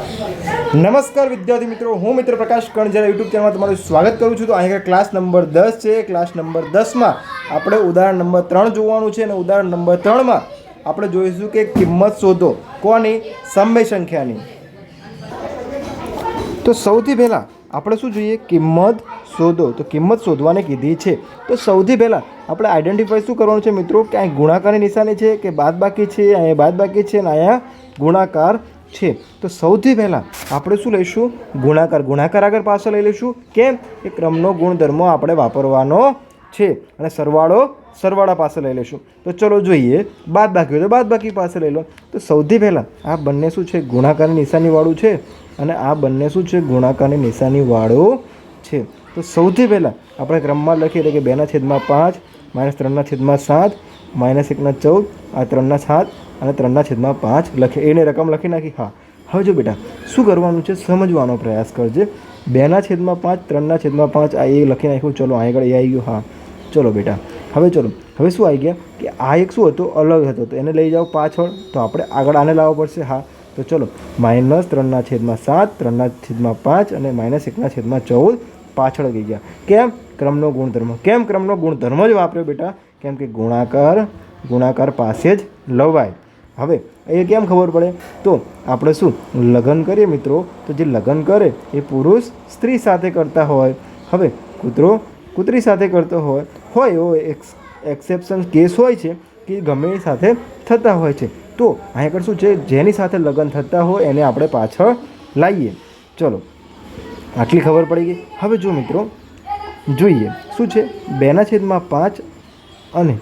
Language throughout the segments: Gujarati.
નમસ્કાર વિદ્યાર્થી મિત્રો, હું મિત્ર પ્રકાશ કણઝરા યુટ્યુબ ચેનલમાં તમારું સ્વાગત કરું છું. તો અહીંયા ક્લાસ નંબર 10 છે. ક્લાસ નંબર 10માં આપણે ઉદાહરણ નંબર 3 જોવાનું છે અને ઉદાહરણ નંબર 3માં આપણે જોઈશું કે કિંમત શોધો. કોની? સમય સંખ્યાની. તો સૌથી પહેલાં આપણે શું જોઈએ? કિંમત શોધો. તો કિંમત શોધવાને કીધી છે. તો સૌથી પહેલાં આપણે આઈડેન્ટિફાઈ શું કરવાનું છે મિત્રો? કે અહીં ગુણાકારની નિશાની છે કે બાદબાકી છે, અહીંયા બાદબાકી છે અને અહીંયા ગુણાકાર છે. તો સૌથી પહેલાં આપણે શું લઈશું? ગુણાકાર. ગુણાકાર આગળ પાછળ લઈ લઈશું. કેમ? કે ક્રમનો ગુણધર્મ આપણે વાપરવાનો છે અને સરવાળા પાસે લઈ લઈશું. તો ચલો જોઈએ. બાદબાકી હોય તો બાદબાકી પાસે લઈ લો. તો સૌથી પહેલાં આ બંને શું છે? ગુણાકારની નિશાનીવાળું છે અને આ બંને શું છે? ગુણાકારની નિશાનીવાળું છે. તો સૌથી પહેલાં આપણે ક્રમમાં લખીએ એટલે કે 2/5 -3/7 -1/14 આ 3/7 અને 3/5 લખીએ. એને રકમ લખી નાખી. હા, હવે જો બેટા શું કરવાનું છે? સમજવાનો પ્રયાસ કરજે. 2/5 3/5 આ એ લખી નાખ્યું. ચલો આગળ એ આવી ગયું. હા ચલો બેટા હવે શું આવી ગયા? કે આ એક શું હતો? અલગ હતો. તો એને લઈ જાઓ પાછળ. તો આપણે આગળ આને લાવવો પડશે. હા તો ચલો -3/7 3/5 અને -1/14 પાછળ ગઈ ગયા. કેમ? ક્રમનો ગુણધર્મ. કેમ ક્રમનો ગુણધર્મ જ વાપર્યો બેટા? કેમ કે ગુણાકાર પાસે જ લવાય. હવે એ કેમ ખબર પડે? તો આપણે શું લગ્ન કરીએ મિત્રો, તો જે લગ્ન કરે એ પુરુષ સ્ત્રી સાથે કરતા હોય. હવે કૂતરો કૂતરી સાથે કરતો હોય એવો એક્સેપ્શન કેસ હોય છે કે ગમે એ સાથે થતા હોય છે. તો અહીં આગળ શું છે? જેની સાથે લગ્ન થતા હોય એને આપણે પાછળ લાવીએ. ચલો આટલી ખબર પડી ગઈ. હવે જો મિત્રો જોઈએ શું છે? 2/5 અને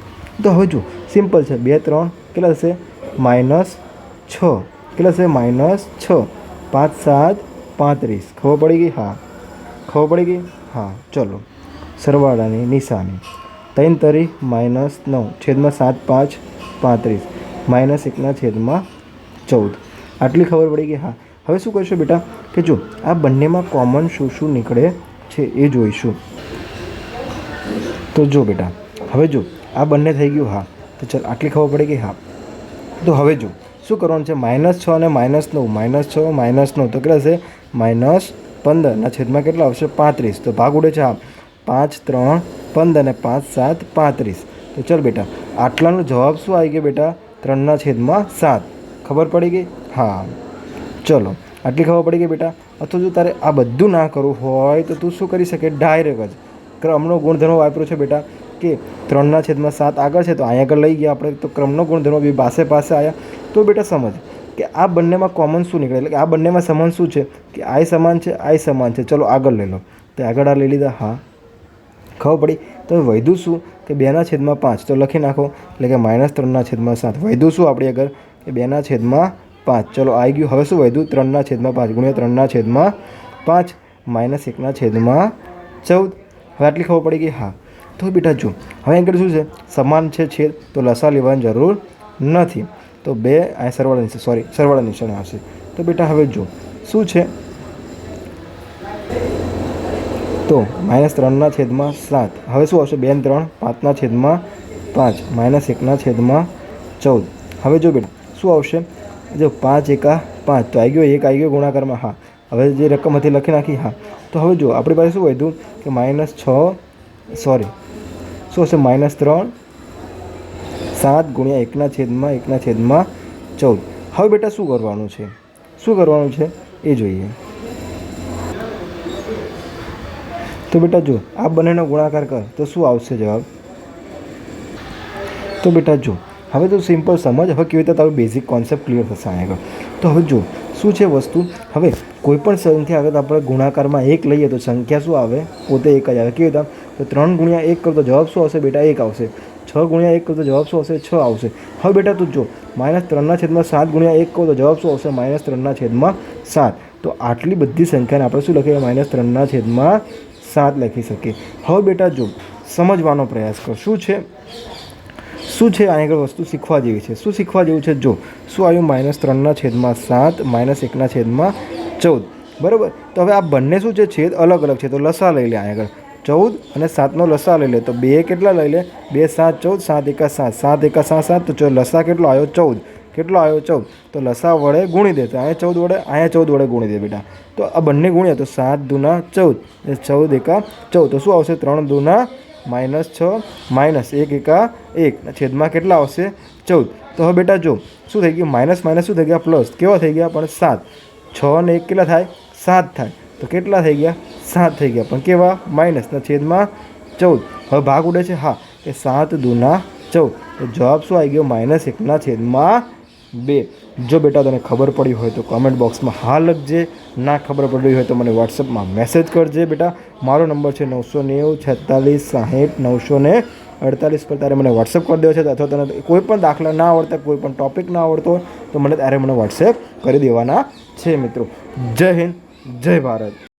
તો હવે જો સિમ્પલ છે. 2 3 કેટલા થશે? -6 કેટલા થશે? -6 5 7 35. ખબર પડી ગઈ? હા ખબર પડી ગઈ. હા ચલો સરવાળાની નિશાની 3 તરી -9 છેદમાં 7 5 35 -1/14. આટલી ખબર પડી ગઈ. હા હવે શું કરશો બેટા? કે જો આ બંનેમાં કોમન શું નીકળે છે એ જોઈશું. તો જો બેટા હવે જો આ બંને થઈ ગયું. હા તો ચાલ આટલી ખબર પડી ગઈ. હા તો હવે જો શું કરવાનું છે? -6 અને -9 -6 -9 તો કેટલા છે? -15 ના છેદમાં કેટલા આવશે? 35. તો ભાગ ઉડે છે. હા 5 3 15 અને 5 7 35. તો ચાલ બેટા આટલાનો જવાબ શું આવી ગયો બેટા? 3/7. ખબર પડી ગઈ? હા ચલો આટલી ખબર પડી ગઈ બેટા. અથવા જો તારે આ બધું ના કરવું હોય તો તું શું કરી શકે? ડાયરેક્ટ જ ક્રમનો ગુણધર્મ વાપર્યો છે બેટા કે 3/7 આગળ છે તો અહીંયા આગળ લઈ ગયા આપણે. તો ક્રમનો ગુણધર્મ બી પાસે આવ્યા. તો બેટા સમજ કે આ બંનેમાં કોમન શું નીકળે, એટલે કે આ બંનેમાં સમાન શું છે? કે આ સમાન છે, આ સમાન છે. ચલો આગળ લઈ લો. તો આગળ આ લઈ લીધા. હા ખબર પડી. તો વધ્યું શું? કે 2/5 તો લખી નાખો એટલે કે -3/7. વધ્યું શું આપણી આગળ? કે 2/5. ચલો આવી ગયું. હવે શું વધ્યું? 3/5 ગુણ્યા 3/5 -1/14. હવે આટલી ખબર પડી ગઈ. હા તો બેટા જો હવે આગળ શું છે? સમાન છે છેદ તો લસા લેવાની જરૂર નથી. તો 2 અહીં સરવાળા નિશાન આવશે. તો બેટા હવે જો શું છે? તો -3/7. હવે શું આવશે? 2 3 5/5 -1/14. હવે જો બેટા શું આવશે? જો 5 1 5 તો આવી ગયો. 1 આવી ગયો ગુણાકારમાં. હા હવે જે રકમ હતી લખી નાખી. હા તો હવે જો આપણી પાસે શું વધ્યું? કે -6 શું હશે? -3 7 ગુણ્યા 1/1/14. હવે બેટા શું કરવાનું છે? એ જોઈએ. તો બેટા જો આ બંનેનો ગુણાકાર કર તો શું આવશે જવાબ? તો બેટા જો હવે તો સિમ્પલ સમજ. હવે કેવી રીતે તારું બેઝિક કોન્સેપ્ટ ક્લિયર થશે આગળ. તો હવે જો શું છે વસ્તુ? હવે કોઈપણ સંખ્યા આગળ આપણે ગુણાકારમાં 1 લઈએ તો સંખ્યા શું આવે? પોતે 1 જ આવે. કેવી રીતે? તો 3 ગુણ્યા 1 કરો તો જવાબ શું આવશે બેટા? 1 આવશે. 6 ગુણ્યા 1 કરો તો જવાબ શું આવશે? 6 આવશે. હવે બેટા તું જો -3/7 ગુણ્યા 1 કરો તો જવાબ શું આવશે? -3/7. તો આટલી બધી સંખ્યાને આપણે શું લખીએ? -3/7 લખી શકીએ. હવે બેટા જો સમજવાનો પ્રયાસ કર. શું છે અહીં આગળ વસ્તુ શીખવા જેવી છે? શું શીખવા જેવું છે? જો શું આવ્યું? -3/7 -1/14. બરાબર. તો હવે આ બંને શું છે? છેદ અલગ છે. તો લસા લઈ લે અહીં આગળ. 14 અને 7નો લસા લઈ લે. તો 2 કેટલા લઈ લે? 2 7 14 7 1 7 7 1 7 7. તો લસા કેટલો આવ્યો? 14. કેટલો આવ્યો 14, તો લસા વડે ગુણી દે. તો અહીંયા 14 વડે, અહીંયા 14 વડે ગુણી દે બેટા. તો આ બંને ગુણ્યા તો 7 દૂના 14, 14 એકા 14. તો શું આવશે? 3 દૂના -6 માઇનસ 1 એકા 1, છેદમાં કેટલા આવશે? 14. તો હવે બેટા જો શું થઈ ગયું? માઇનસ માઇનસ શું થઈ ગયા? પ્લસ. કેવા થઈ ગયા? પણ 7. 6 ને 1 કેટલા થાય? 7 થાય. તો કેટલા થઈ ગયા? 7 થઈ ગયા. પણ કેવા? માઇનસના છેદમાં 14. હવે ભાગ ઉડે છે. હા, એ 7 દૂના 14. તો જવાબ શું આવી ગયો? -1/2. જો બેટા તને ખબર પડી હોય તો કમેન્ટ બોક્સમાં હા લખજે. ના ખબર પડી હોય તો મને વોટ્સઅપમાં મેસેજ કરજે બેટા. મારો નંબર છે 990 46 60 948 પર તારે મને વોટ્સઅપ કરી દેવો છે. અથવા તને કોઈ પણ દાખલા ના આવડતા, કોઈ પણ ટૉપિક ના આવડતો હોય તો મને તારે મને વોટ્સએપ કરી દેવાના છે મિત્રો. જય હિન્દ, જય ભારત.